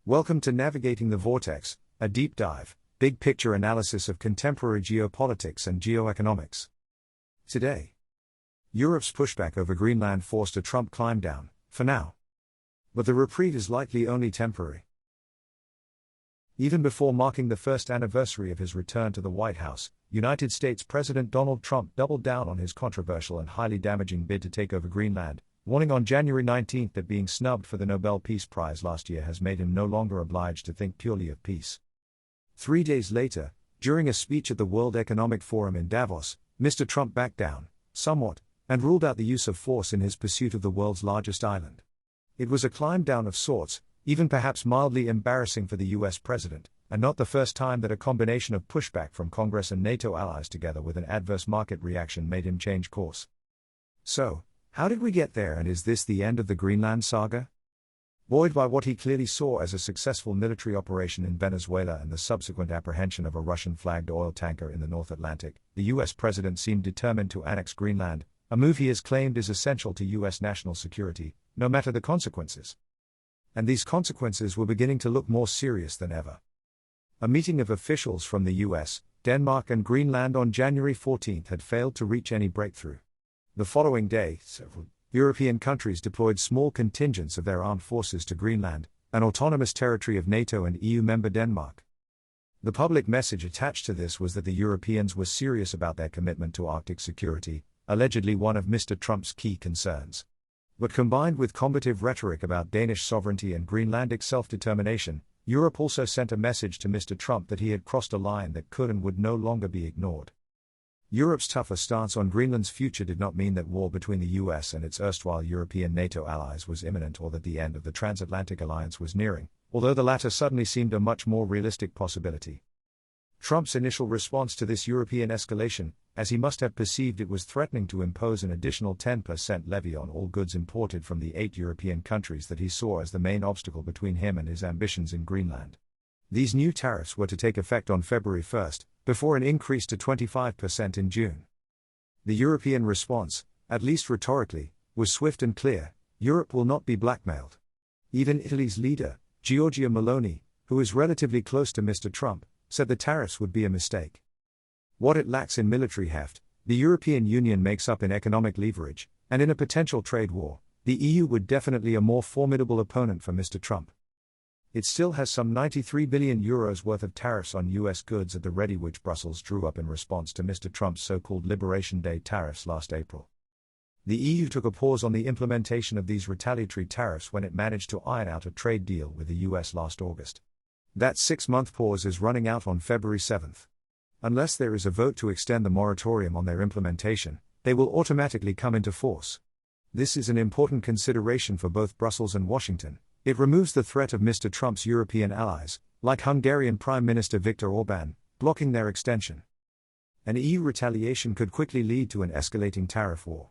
Welcome to Navigating the Vortex, a deep dive, big picture analysis of contemporary geopolitics and geoeconomics. Today, Europe's pushback over Greenland forced a Trump climb down, for now. But the reprieve is likely only temporary. Even before marking the first anniversary of his return to the White House, United States President Donald Trump doubled down on his controversial and highly damaging bid to take over Greenland, warning on January 19 that being snubbed for the Nobel Peace Prize last year has made him no longer obliged to think purely of peace. 3 days later, during a speech at the World Economic Forum in Davos, Mr. Trump backed down, somewhat, and ruled out the use of force in his pursuit of the world's largest island. It was a climb down of sorts, even perhaps mildly embarrassing for the US president, and not the first time that a combination of pushback from Congress and NATO allies together with an adverse market reaction made him change course. So, how did we get there, and is this the end of the Greenland saga? Buoyed by what he clearly saw as a successful military operation in Venezuela and the subsequent apprehension of a Russian-flagged oil tanker in the North Atlantic, the US president seemed determined to annex Greenland, a move he has claimed is essential to US national security, no matter the consequences. And these consequences were beginning to look more serious than ever. A meeting of officials from the US, Denmark and Greenland on January 14 had failed to reach any breakthrough. The following day, several European countries deployed small contingents of their armed forces to Greenland, an autonomous territory of NATO and EU member Denmark. The public message attached to this was that the Europeans were serious about their commitment to Arctic security, allegedly one of Mr. Trump's key concerns. But combined with combative rhetoric about Danish sovereignty and Greenlandic self-determination, Europe also sent a message to Mr. Trump that he had crossed a line that could and would no longer be ignored. Europe's tougher stance on Greenland's future did not mean that war between the US and its erstwhile European NATO allies was imminent or that the end of the transatlantic alliance was nearing, although the latter suddenly seemed a much more realistic possibility. Trump's initial response to this European escalation, as he must have perceived it was threatening to impose an additional 10% levy on all goods imported from the 8 European countries that he saw as the main obstacle between him and his ambitions in Greenland. These new tariffs were to take effect on February 1, before an increase to 25% in June. The European response, at least rhetorically, was swift and clear: Europe will not be blackmailed. Even Italy's leader, Giorgia Meloni, who is relatively close to Mr. Trump, said the tariffs would be a mistake. What it lacks in military heft, the European Union makes up in economic leverage, and in a potential trade war, the EU would definitely be a more formidable opponent for Mr. Trump. It still has some €93 billion worth of tariffs on US goods at the ready, which Brussels drew up in response to Mr. Trump's so-called Liberation Day tariffs last April. The EU took a pause on the implementation of these retaliatory tariffs when it managed to iron out a trade deal with the US last August. That 6-month pause is running out on February 7. Unless there is a vote to extend the moratorium on their implementation, they will automatically come into force. This is an important consideration for both Brussels and Washington. It removes the threat of Mr. Trump's European allies, like Hungarian Prime Minister Viktor Orbán, blocking their extension. An EU retaliation could quickly lead to an escalating tariff war.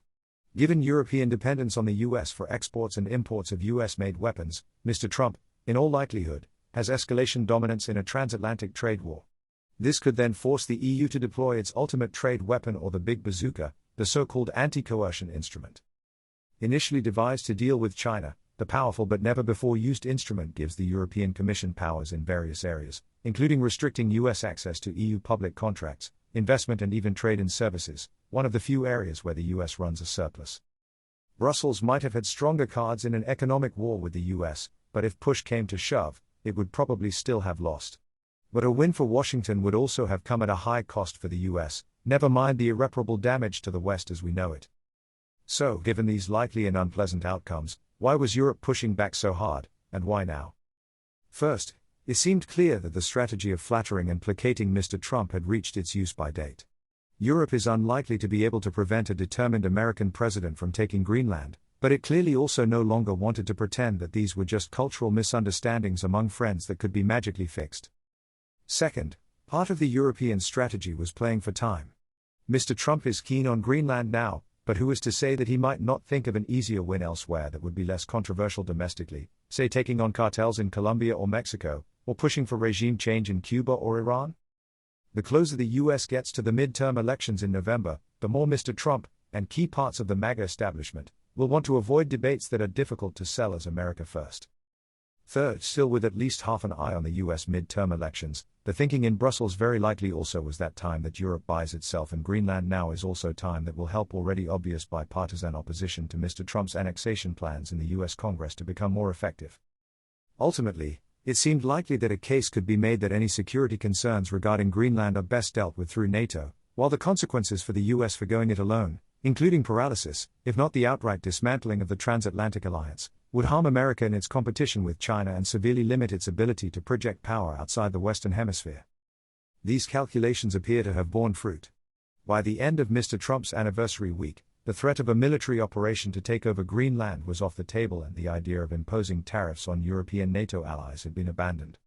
Given European dependence on the US for exports and imports of US-made weapons, Mr. Trump, in all likelihood, has escalation dominance in a transatlantic trade war. This could then force the EU to deploy its ultimate trade weapon, or the big bazooka, the so-called anti-coercion instrument. Initially devised to deal with China, the powerful but never-before-used instrument gives the European Commission powers in various areas, including restricting US access to EU public contracts, investment and even trade in services, one of the few areas where the US runs a surplus. Brussels might have had stronger cards in an economic war with the US, but if push came to shove, it would probably still have lost. But a win for Washington would also have come at a high cost for the US, never mind the irreparable damage to the West as we know it. So, given these likely and unpleasant outcomes, why was Europe pushing back so hard, and why now? First, it seemed clear that the strategy of flattering and placating Mr. Trump had reached its use-by date. Europe is unlikely to be able to prevent a determined American president from taking Greenland, but it clearly also no longer wanted to pretend that these were just cultural misunderstandings among friends that could be magically fixed. Second, part of the European strategy was playing for time. Mr. Trump is keen on Greenland now, but who is to say that he might not think of an easier win elsewhere that would be less controversial domestically, say taking on cartels in Colombia or Mexico, or pushing for regime change in Cuba or Iran? The closer the US gets to the midterm elections in November, the more Mr. Trump, and key parts of the MAGA establishment, will want to avoid debates that are difficult to sell as America first. Third, still with at least half an eye on the US mid-term elections, the thinking in Brussels very likely also was that time that Europe buys itself and Greenland now is also time that will help already obvious bipartisan opposition to Mr. Trump's annexation plans in the US Congress to become more effective. Ultimately, it seemed likely that a case could be made that any security concerns regarding Greenland are best dealt with through NATO, while the consequences for the US for going it alone, including paralysis, if not the outright dismantling of the transatlantic alliance, would harm America in its competition with China and severely limit its ability to project power outside the Western Hemisphere. These calculations appear to have borne fruit. By the end of Mr. Trump's anniversary week, the threat of a military operation to take over Greenland was off the table and the idea of imposing tariffs on European NATO allies had been abandoned.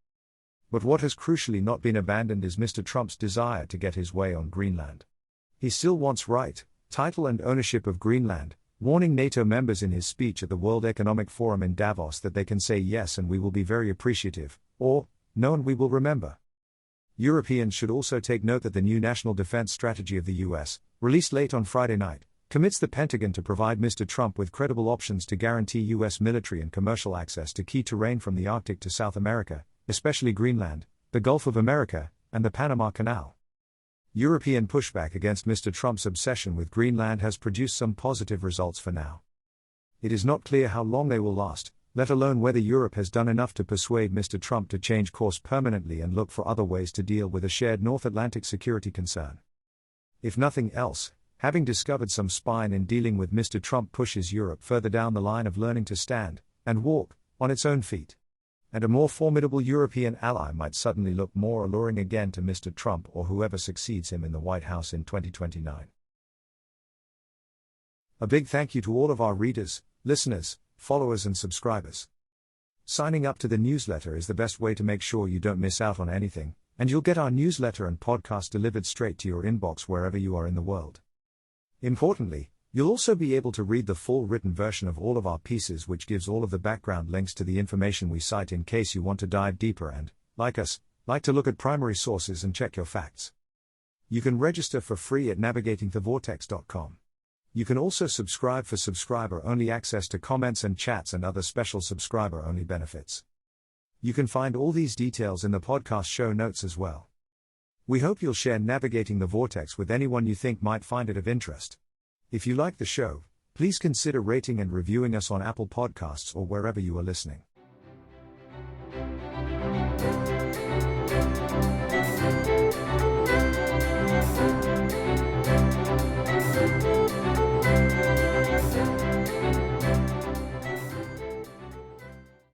But what has crucially not been abandoned is Mr. Trump's desire to get his way on Greenland. He still wants right, title and ownership of Greenland, warning NATO members in his speech at the World Economic Forum in Davos that they can say yes and we will be very appreciative, or no and we will remember. Europeans should also take note that the new National Defense Strategy of the US, released late on Friday night, commits the Pentagon to provide Mr. Trump with credible options to guarantee US military and commercial access to key terrain from the Arctic to South America, especially Greenland, the Gulf of America, and the Panama Canal. European pushback against Mr. Trump's obsession with Greenland has produced some positive results for now. It is not clear how long they will last, let alone whether Europe has done enough to persuade Mr. Trump to change course permanently and look for other ways to deal with a shared North Atlantic security concern. If nothing else, having discovered some spine in dealing with Mr. Trump pushes Europe further down the line of learning to stand, and walk, on its own feet. And a more formidable European ally might suddenly look more alluring again to Mr. Trump or whoever succeeds him in the White House in 2029. A big thank you to all of our readers, listeners, followers and subscribers. Signing up to the newsletter is the best way to make sure you don't miss out on anything, and you'll get our newsletter and podcast delivered straight to your inbox wherever you are in the world. Importantly, you'll also be able to read the full written version of all of our pieces, which gives all of the background links to the information we cite in case you want to dive deeper and, like us, like to look at primary sources and check your facts. You can register for free at navigatingthevortex.com. You can also subscribe for subscriber-only access to comments and chats and other special subscriber-only benefits. You can find all these details in the podcast show notes as well. We hope you'll share Navigating the Vortex with anyone you think might find it of interest. If you like the show, please consider rating and reviewing us on Apple Podcasts or wherever you are listening.